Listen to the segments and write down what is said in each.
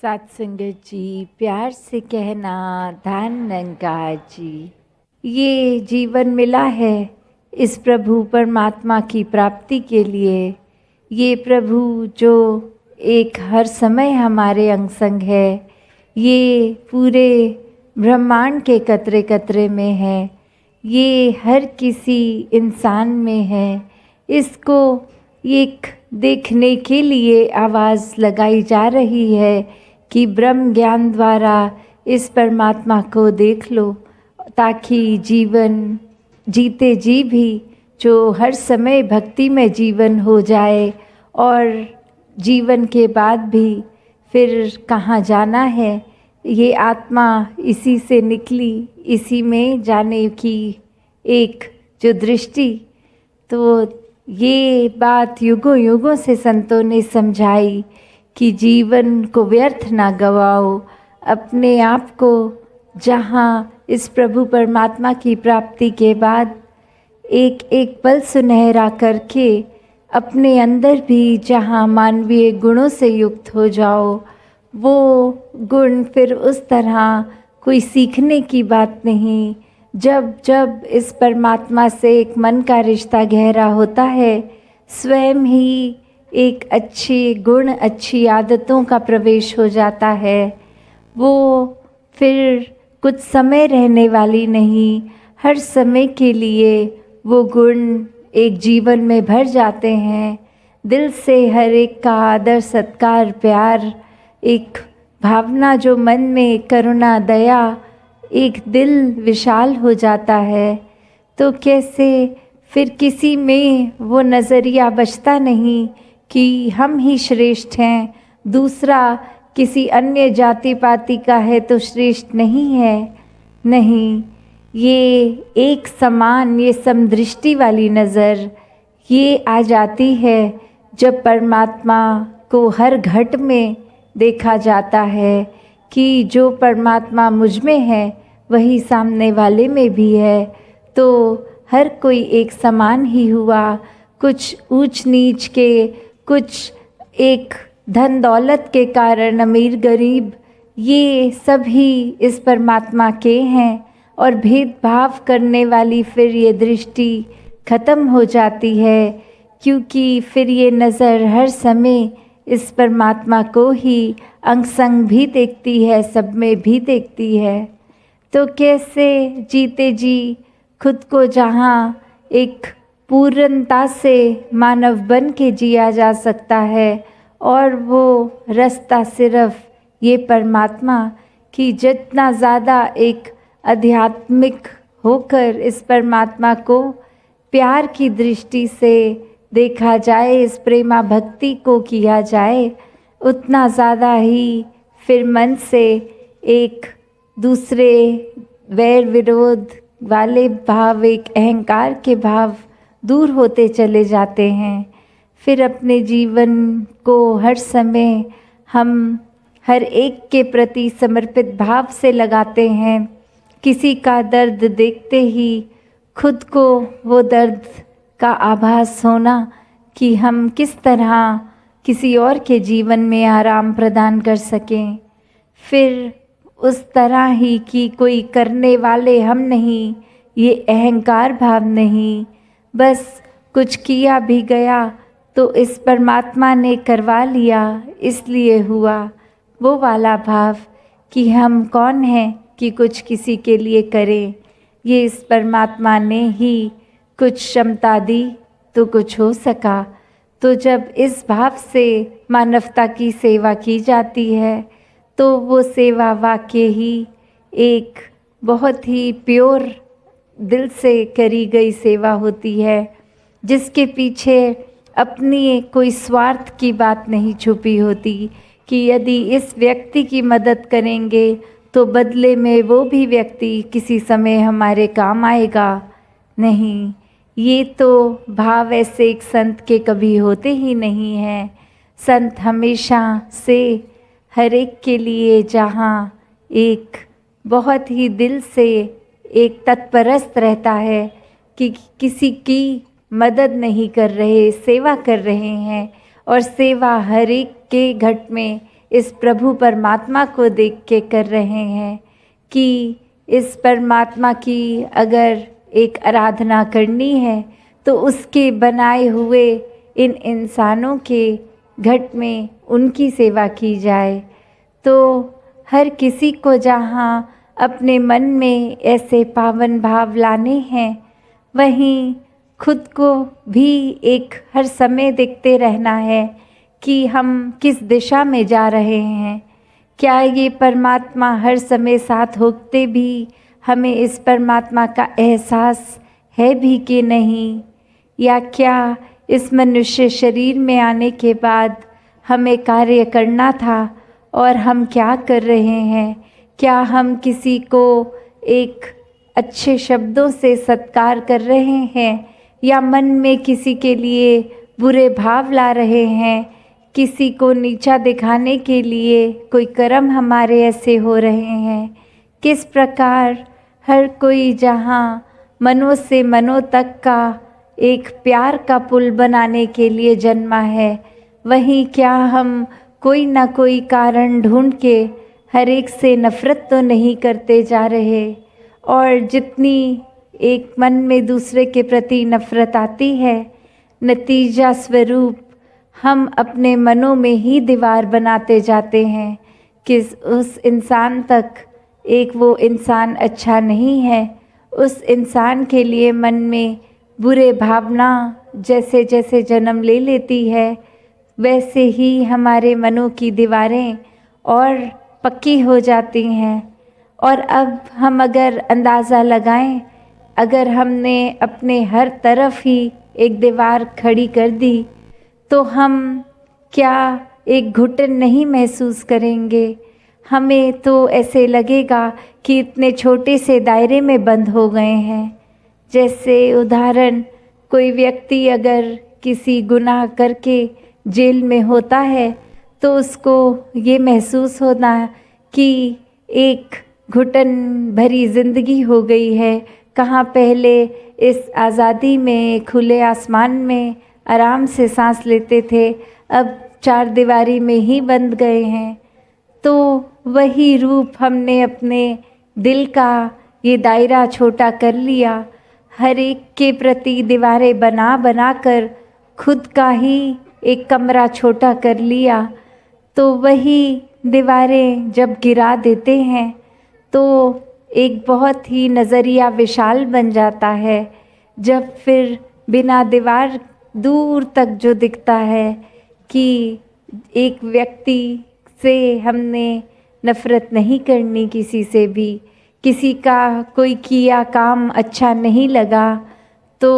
सत्संगत जी, प्यार से कहना धन निरंकार जी। ये जीवन मिला है इस प्रभु परमात्मा की प्राप्ति के लिए। ये प्रभु जो एक हर समय हमारे अंग संग है, ये पूरे ब्रह्मांड के कतरे कतरे में है, ये हर किसी इंसान में है। इसको एक देखने के लिए आवाज़ लगाई जा रही है कि ब्रह्म ज्ञान द्वारा इस परमात्मा को देख लो, ताकि जीवन जीते जी भी जो हर समय भक्ति में जीवन हो जाए और जीवन के बाद भी फिर कहाँ जाना है, ये आत्मा इसी से निकली, इसी में जाने की एक जो दृष्टि। तो ये बात युगों युगों से संतों ने समझाई कि जीवन को व्यर्थ ना गवाओ, अपने आप को जहाँ इस प्रभु परमात्मा की प्राप्ति के बाद एक एक पल सुनहरा करके अपने अंदर भी जहाँ मानवीय गुणों से युक्त हो जाओ, वो गुण फिर उस तरह कोई सीखने की बात नहीं। जब जब इस परमात्मा से एक मन का रिश्ता गहरा होता है, स्वयं ही एक अच्छे गुण, अच्छी आदतों का प्रवेश हो जाता है। वो फिर कुछ समय रहने वाली नहीं, हर समय के लिए वो गुण एक जीवन में भर जाते हैं। दिल से हर एक का आदर सत्कार प्यार, एक भावना जो मन में करुणा दया, एक दिल विशाल हो जाता है। तो कैसे फिर किसी में वो नज़रिया बचता नहीं कि हम ही श्रेष्ठ हैं, दूसरा किसी अन्य जाति पाति का है तो श्रेष्ठ नहीं है। नहीं, ये एक समान, ये समदृष्टि वाली नज़र ये आ जाती है जब परमात्मा को हर घट में देखा जाता है कि जो परमात्मा मुझ में है वही सामने वाले में भी है। तो हर कोई एक समान ही हुआ। कुछ ऊंच नीच के, कुछ एक धन दौलत के कारण अमीर गरीब, ये सभी इस परमात्मा के हैं। और भेदभाव करने वाली फिर ये दृष्टि खत्म हो जाती है, क्योंकि फिर ये नज़र हर समय इस परमात्मा को ही अंग संग भी देखती है, सब में भी देखती है। तो कैसे जीते जी खुद को जहाँ एक पूर्णता से मानव बन के जिया जा सकता है, और वो रास्ता सिर्फ ये परमात्मा कि जितना ज़्यादा एक आध्यात्मिक होकर इस परमात्मा को प्यार की दृष्टि से देखा जाए, इस प्रेमा भक्ति को किया जाए, उतना ज़्यादा ही फिर मन से एक दूसरे वैर विरोध वाले भाव, एक अहंकार के भाव दूर होते चले जाते हैं। फिर अपने जीवन को हर समय हम हर एक के प्रति समर्पित भाव से लगाते हैं। किसी का दर्द देखते ही खुद को वो दर्द का आभास होना कि हम किस तरह किसी और के जीवन में आराम प्रदान कर सकें। फिर उस तरह ही कि कोई करने वाले हम नहीं, ये अहंकार भाव नहीं, बस कुछ किया भी गया तो इस परमात्मा ने करवा लिया इसलिए हुआ, वो वाला भाव कि हम कौन हैं कि कुछ किसी के लिए करें। ये इस परमात्मा ने ही कुछ क्षमता दी तो कुछ हो सका। तो जब इस भाव से मानवता की सेवा की जाती है तो वो सेवा वाकई ही एक बहुत ही प्योर दिल से करी गई सेवा होती है, जिसके पीछे अपनी कोई स्वार्थ की बात नहीं छुपी होती कि यदि इस व्यक्ति की मदद करेंगे तो बदले में वो भी व्यक्ति किसी समय हमारे काम आएगा। नहीं, ये तो भाव ऐसे एक संत के कभी होते ही नहीं हैं। संत हमेशा से हर एक के लिए जहाँ एक बहुत ही दिल से एक तत्परस्त रहता है कि किसी की मदद नहीं कर रहे, सेवा कर रहे हैं। और सेवा हर एक के घट में इस प्रभु परमात्मा को देख के कर रहे हैं कि इस परमात्मा की अगर एक आराधना करनी है तो उसके बनाए हुए इन इंसानों के घट में उनकी सेवा की जाए। तो हर किसी को जहाँ अपने मन में ऐसे पावन भाव लाने हैं, वहीं खुद को भी एक हर समय देखते रहना है कि हम किस दिशा में जा रहे हैं। क्या ये परमात्मा हर समय साथ होते भी हमें इस परमात्मा का एहसास है भी कि नहीं, या क्या इस मनुष्य शरीर में आने के बाद हमें कार्य करना था और हम क्या कर रहे हैं। क्या हम किसी को एक अच्छे शब्दों से सत्कार कर रहे हैं या मन में किसी के लिए बुरे भाव ला रहे हैं, किसी को नीचा दिखाने के लिए कोई कर्म हमारे ऐसे हो रहे हैं। किस प्रकार हर कोई जहाँ मनों से मनों तक का एक प्यार का पुल बनाने के लिए जन्मा है, वहीं क्या हम कोई ना कोई कारण ढूंढ के हर एक से नफ़रत तो नहीं करते जा रहे। और जितनी एक मन में दूसरे के प्रति नफ़रत आती है, नतीजा स्वरूप हम अपने मनों में ही दीवार बनाते जाते हैं कि उस इंसान तक एक वो इंसान अच्छा नहीं है। उस इंसान के लिए मन में बुरे भावना जैसे जैसे जन्म ले लेती है, वैसे ही हमारे मनों की दीवारें और पक्की हो जाती हैं। और अब हम अगर अंदाज़ा लगाएं, अगर हमने अपने हर तरफ ही एक दीवार खड़ी कर दी तो हम क्या एक घुटन नहीं महसूस करेंगे। हमें तो ऐसे लगेगा कि इतने छोटे से दायरे में बंद हो गए हैं। जैसे उदाहरण, कोई व्यक्ति अगर किसी गुनाह करके जेल में होता है तो उसको ये महसूस होना कि एक घुटन भरी ज़िंदगी हो गई है। कहाँ पहले इस आज़ादी में खुले आसमान में आराम से सांस लेते थे, अब चार दीवारी में ही बंद गए हैं। तो वही रूप हमने अपने दिल का ये दायरा छोटा कर लिया, हर एक के प्रति दीवारें बना बना कर खुद का ही एक कमरा छोटा कर लिया। तो वही दीवारें जब गिरा देते हैं तो एक बहुत ही नज़रिया विशाल बन जाता है। जब फिर बिना दीवार दूर तक जो दिखता है कि एक व्यक्ति से हमने नफ़रत नहीं करनी, किसी से भी, किसी का कोई किया काम अच्छा नहीं लगा तो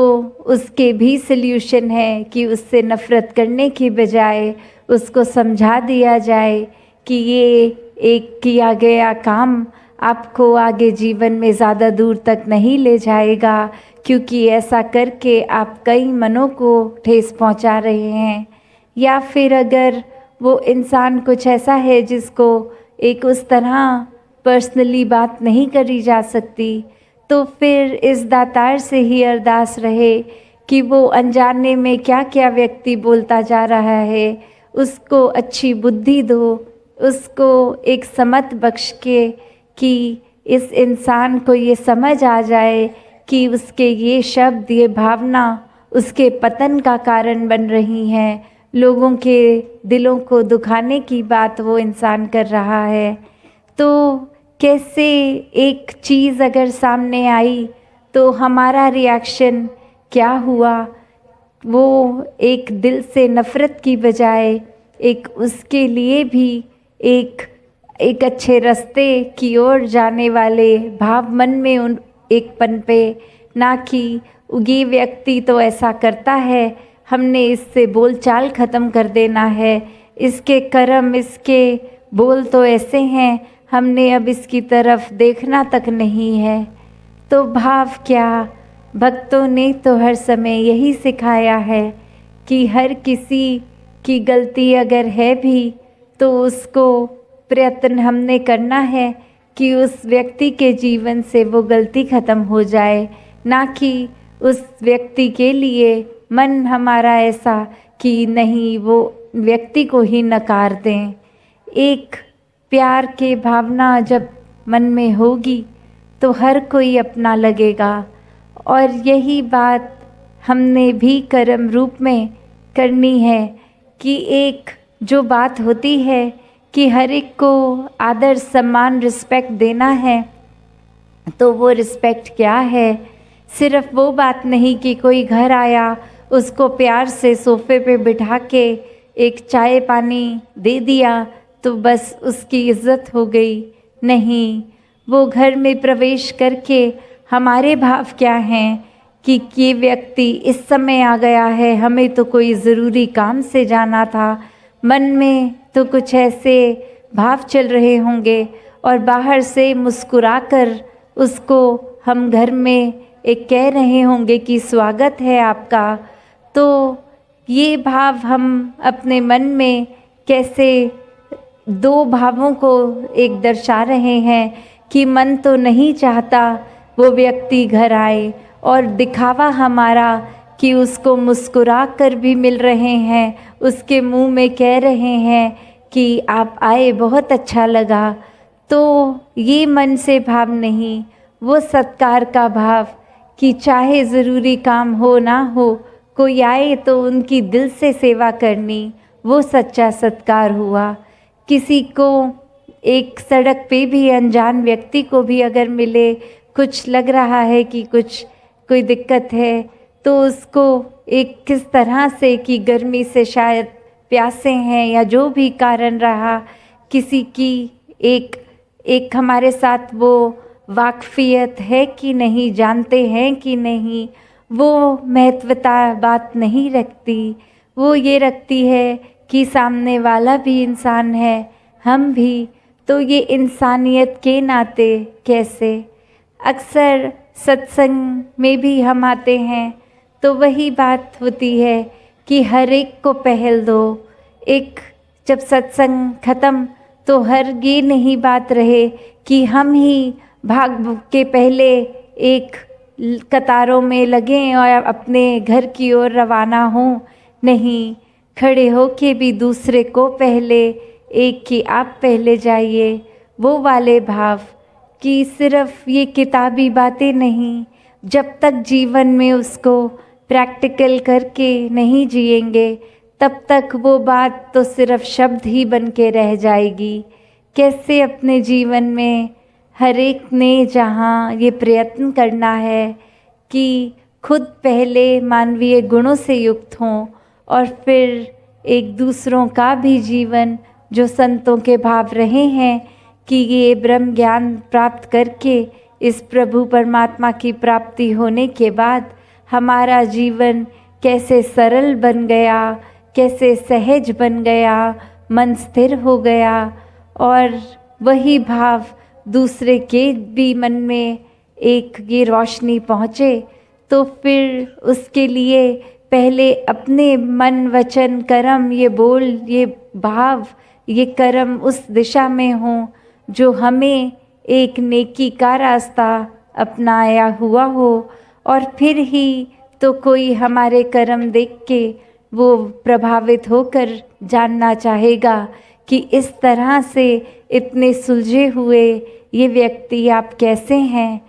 उसके भी सल्यूशन है कि उससे नफ़रत करने की बजाय उसको समझा दिया जाए कि ये एक किया गया काम आपको आगे जीवन में ज़्यादा दूर तक नहीं ले जाएगा, क्योंकि ऐसा करके आप कई मनों को ठेस पहुंचा रहे हैं। या फिर अगर वो इंसान कुछ ऐसा है जिसको एक उस तरह पर्सनली बात नहीं करी जा सकती, तो फिर इस दातार से ही अरदास रहे कि वो अनजाने में क्या क्या व्यक्ति बोलता जा रहा है उसको अच्छी बुद्धि दो, उसको एक समझ बख्श के कि इस इंसान को ये समझ आ जाए कि उसके ये शब्द, ये भावना उसके पतन का कारण बन रही हैं। लोगों के दिलों को दुखाने की बात वो इंसान कर रहा है। तो कैसे एक चीज़ अगर सामने आई तो हमारा रिएक्शन क्या हुआ, वो एक दिल से नफ़रत की बजाय एक उसके लिए भी एक अच्छे रास्ते की ओर जाने वाले भाव मन में उन एक पन पे, ना कि ये व्यक्ति तो ऐसा करता है, हमने इससे बोलचाल ख़त्म कर देना है, इसके कर्म, इसके बोल तो ऐसे हैं, हमने अब इसकी तरफ देखना तक नहीं है। तो भाव क्या, भक्तों ने तो हर समय यही सिखाया है कि हर किसी की गलती अगर है भी तो उसको प्रयत्न हमने करना है कि उस व्यक्ति के जीवन से वो गलती ख़त्म हो जाए, ना कि उस व्यक्ति के लिए मन हमारा ऐसा कि नहीं वो व्यक्ति को ही नकार दें। एक प्यार के भावना जब मन में होगी तो हर कोई अपना लगेगा। और यही बात हमने भी कर्म रूप में करनी है कि एक जो बात होती है कि हर एक को आदर सम्मान रिस्पेक्ट देना है, तो वो रिस्पेक्ट क्या है? सिर्फ वो बात नहीं कि कोई घर आया उसको प्यार से सोफे पे बिठा के एक चाय पानी दे दिया तो बस उसकी इज्जत हो गई। नहीं, वो घर में प्रवेश करके हमारे भाव क्या हैं कि ये व्यक्ति इस समय आ गया है, हमें तो कोई ज़रूरी काम से जाना था, मन में तो कुछ ऐसे भाव चल रहे होंगे और बाहर से मुस्कुराकर उसको हम घर में एक कह रहे होंगे कि स्वागत है आपका। तो ये भाव हम अपने मन में कैसे दो भावों को एक दर्शा रहे हैं कि मन तो नहीं चाहता वो व्यक्ति घर आए और दिखावा हमारा कि उसको मुस्कुरा कर भी मिल रहे हैं, उसके मुंह में कह रहे हैं कि आप आए बहुत अच्छा लगा। तो ये मन से भाव नहीं, वो सत्कार का भाव कि चाहे ज़रूरी काम हो ना हो, कोई आए तो उनकी दिल से सेवा करनी, वो सच्चा सत्कार हुआ। किसी को एक सड़क पे भी अनजान व्यक्ति को भी अगर मिले, कुछ लग रहा है कि कोई दिक्कत है, तो उसको एक किस तरह से कि गर्मी से शायद प्यासे हैं या जो भी कारण रहा, किसी की एक हमारे साथ वो वाकफियत है कि नहीं, जानते हैं कि नहीं, वो महत्वता बात नहीं रखती। वो ये रखती है कि सामने वाला भी इंसान है, हम भी, तो ये इंसानियत के नाते कैसे। अक्सर सत्संग में भी हम आते हैं तो वही बात होती है कि हर एक को पहल दो। एक जब सत्संग ख़त्म तो हर ये नहीं बात रहे कि हम ही भाग के पहले एक कतारों में लगें और अपने घर की ओर रवाना हों। नहीं, खड़े होके भी दूसरे को पहले, एक कि आप पहले जाइए। वो वाले भाव कि सिर्फ ये किताबी बातें नहीं, जब तक जीवन में उसको प्रैक्टिकल करके नहीं जिएंगे तब तक वो बात तो सिर्फ शब्द ही बन के रह जाएगी। कैसे अपने जीवन में हर एक ने जहाँ ये प्रयत्न करना है कि खुद पहले मानवीय गुणों से युक्त हों और फिर एक दूसरों का भी जीवन, जो संतों के भाव रहे हैं कि ये ब्रह्म ज्ञान प्राप्त करके इस प्रभु परमात्मा की प्राप्ति होने के बाद हमारा जीवन कैसे सरल बन गया, कैसे सहज बन गया, मन स्थिर हो गया और वही भाव दूसरे के भी मन में एक ये रोशनी पहुँचे, तो फिर उसके लिए पहले अपने मन वचन कर्म, ये बोल, ये भाव, ये कर्म उस दिशा में हों जो हमें एक नेकी का रास्ता अपनाया हुआ हो, और फिर ही तो कोई हमारे कर्म देख के वो प्रभावित होकर जानना चाहेगा कि इस तरह से इतने सुलझे हुए ये व्यक्ति आप कैसे हैं।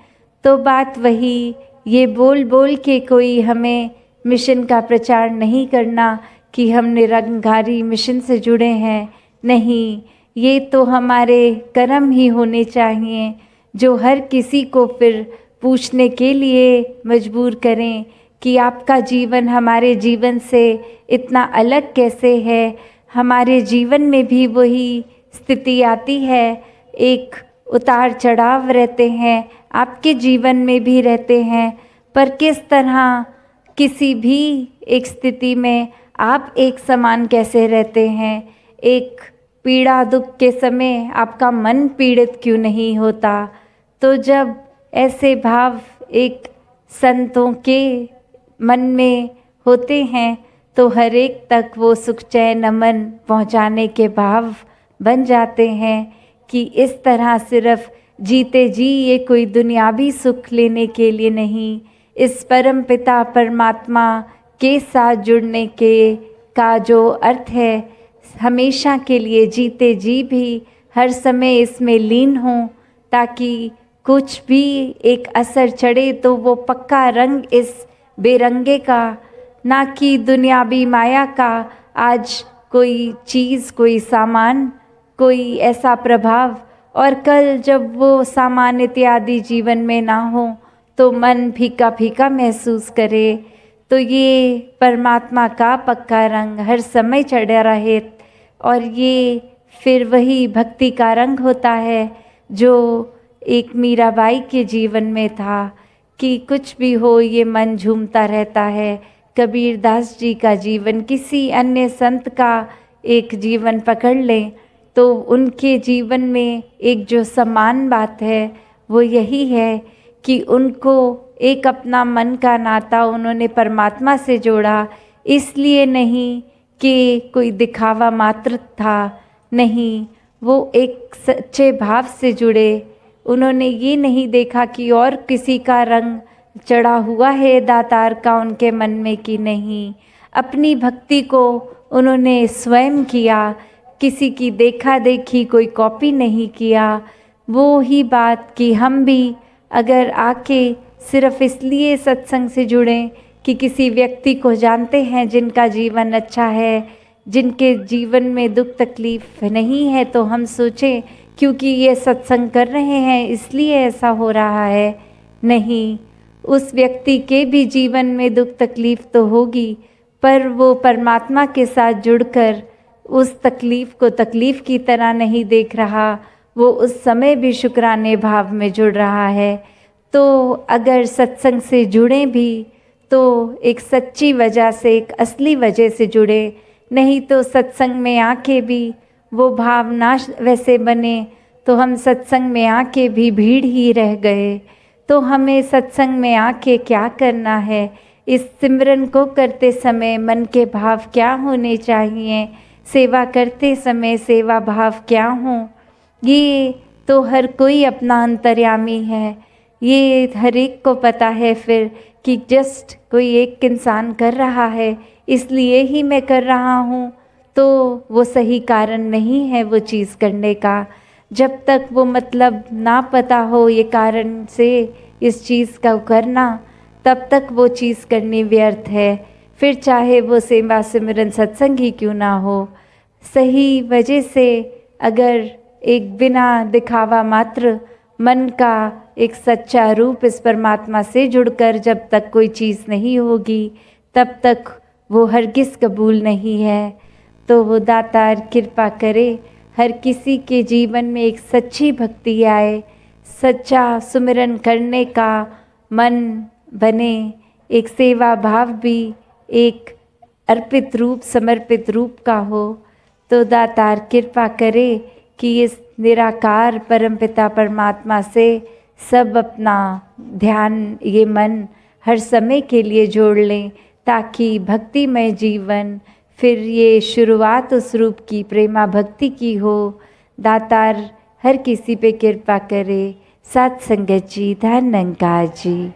तो बात वही, ये बोल बोल के कोई हमें मिशन का प्रचार नहीं करना कि हम निरंकारी मिशन से जुड़े हैं। नहीं, ये तो हमारे कर्म ही होने चाहिए जो हर किसी को फिर पूछने के लिए मजबूर करें कि आपका जीवन हमारे जीवन से इतना अलग कैसे है। हमारे जीवन में भी वही स्थिति आती है, एक उतार चढ़ाव रहते हैं, आपके जीवन में भी रहते हैं, पर किस तरह किसी भी एक स्थिति में आप एक समान कैसे रहते हैं। एक पीड़ा दुख के समय आपका मन पीड़ित क्यों नहीं होता। तो जब ऐसे भाव एक संतों के मन में होते हैं तो हर एक तक वो सुख चैन अमन पहुँचाने के भाव बन जाते हैं कि इस तरह सिर्फ जीते जी ये कोई दुनियावी सुख लेने के लिए नहीं, इस परम पिता परमात्मा के साथ जुड़ने के का जो अर्थ है, हमेशा के लिए जीते जी भी हर समय इसमें लीन हों, ताकि कुछ भी एक असर चढ़े तो वो पक्का रंग इस बेरंगे का, ना कि दुनियावी माया का आज कोई चीज़, कोई सामान, कोई ऐसा प्रभाव, और कल जब वो सामान इत्यादि जीवन में ना हो तो मन फीका फीका महसूस करे। तो ये परमात्मा का पक्का रंग हर समय चढ़ा रहे, और ये फिर वही भक्ति का रंग होता है जो एक मीराबाई के जीवन में था कि कुछ भी हो ये मन झूमता रहता है। कबीरदास जी का जीवन, किसी अन्य संत का एक जीवन पकड़ लें तो उनके जीवन में एक जो समान बात है वो यही है कि उनको एक अपना मन का नाता उन्होंने परमात्मा से जोड़ा। इसलिए नहीं कि कोई दिखावा मात्र था, नहीं, वो एक सच्चे भाव से जुड़े। उन्होंने ये नहीं देखा कि और किसी का रंग चढ़ा हुआ है दातार का उनके मन में कि नहीं। अपनी भक्ति को उन्होंने स्वयं किया, किसी की देखा देखी कोई कॉपी नहीं किया। वो ही बात कि हम भी अगर आके सिर्फ इसलिए सत्संग से जुड़ें कि किसी व्यक्ति को जानते हैं जिनका जीवन अच्छा है, जिनके जीवन में दुख तकलीफ नहीं है, तो हम सोचें क्योंकि ये सत्संग कर रहे हैं इसलिए ऐसा हो रहा है। नहीं, उस व्यक्ति के भी जीवन में दुख तकलीफ तो होगी, पर वो परमात्मा के साथ जुड़कर उस तकलीफ को तकलीफ की तरह नहीं देख रहा, वो उस समय भी शुक्राने भाव में जुड़ रहा है। तो अगर सत्संग से जुड़ें भी तो एक सच्ची वजह से, एक असली वजह से जुड़े, नहीं तो सत्संग में आके भी वो भाव ना वैसे बने तो हम सत्संग में आके भी भीड़ ही रह गए। तो हमें सत्संग में आके क्या करना है, इस सिमरन को करते समय मन के भाव क्या होने चाहिए, सेवा करते समय सेवा भाव क्या हो, ये तो हर कोई अपना अंतर्यामी है। ये हर एक को पता है फिर कि जस्ट कोई एक इंसान कर रहा है इसलिए ही मैं कर रहा हूँ, तो वो सही कारण नहीं है वो चीज़ करने का। जब तक वो मतलब ना पता हो ये कारण से इस चीज़ का करना, तब तक वो चीज़ करनी व्यर्थ है। फिर चाहे वो सेवा सिमरन सत्संग ही क्यों ना हो, सही वजह से अगर एक बिना दिखावा मात्र मन का एक सच्चा रूप इस परमात्मा से जुड़कर जब तक कोई चीज़ नहीं होगी, तब तक वो हरगिज़ कबूल नहीं है। तो वो दातार कृपा करे हर किसी के जीवन में एक सच्ची भक्ति आए, सच्चा सुमिरन करने का मन बने, एक सेवा भाव भी एक अर्पित रूप समर्पित रूप का हो। तो दातार कृपा करे कि इस निराकार परमपिता परमात्मा से सब अपना ध्यान, ये मन हर समय के लिए जोड़ लें, ताकि भक्तिमय जीवन फिर ये शुरुआत उस रूप की प्रेमा भक्ति की हो। दातार हर किसी पे कृपा करे। सत्संगत जी, धन निरंकार जी।